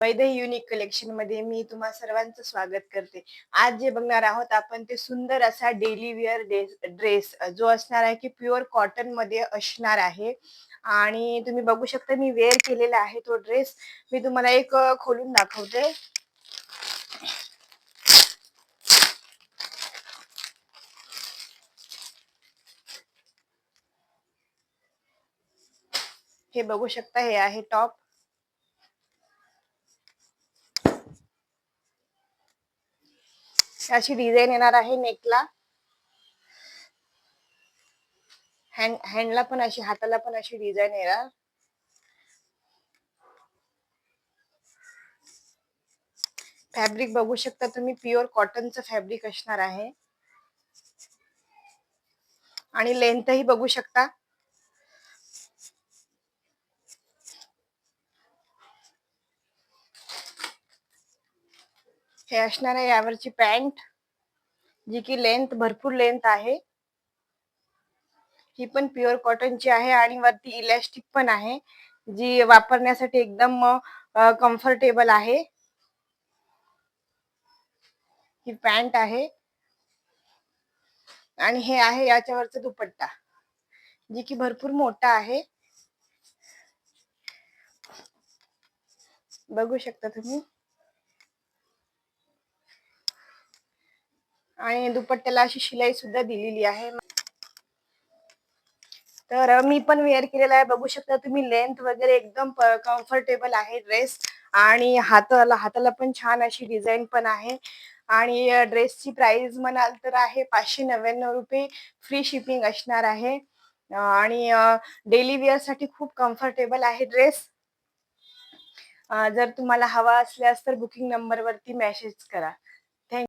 वैदे unique collection मध्ये मी तुम्हा सर्वांचं स्वागत करते. आज जे बघणार आहोत आपण ते सुंदर असा डेली वेअर ड्रेस जो असणार आहे की प्युअर कॉटन मध्ये असणार आहे. आणि तुम्ही बघू शकता मी वेअर केलेला आहे तो ड्रेस. मी तुम्हाला एक खोलून दाखवते. हे बघू शकता, हे आहे टॉप. अशी डिझाईन येणार आहे नेकला. हँडला पण अशी, हाताला पण अशी डिझाईन येणार. फॅब्रिक बघू शकता तुम्ही, प्युअर कॉटनचं फॅब्रिक असणार आहे. आणि लेंथही बघू शकता. हे असणार आहे यावरची पॅन्ट, जी की लेंथ भरपूर लेंथ आहे. ही पण प्युअर कॉटनची आहे आणि वरती इलास्टिक पण आहे, जी वापरण्यासाठी एकदम कम्फर्टेबल आहे. ही पॅन्ट आहे आणि हे आहे याच्यावरचा दुपट्टा, जी की भरपूर मोठा आहे. बघू शकता तुम्ही. आणि दुपट्ट्याला अशी शिलाई सुद्धा दिलेली आहे. तर मी पण वेअर केलेला आहे. बघू शकता तुम्ही, लेंथ वगैरे एकदम कम्फर्टेबल आहे ड्रेस. आणि हाताला पण छान अशी डिझाईन पण आहे. आणि ड्रेसची प्राइस म्हणाल तर आहे 599 रुपये. फ्री शिपिंग असणार आहे. आणि डेली वेअर साठी खूप कम्फर्टेबल आहे ड्रेस. जर तुम्हाला हवा असल्यास तर बुकिंग नंबरवरती मेसेज करा.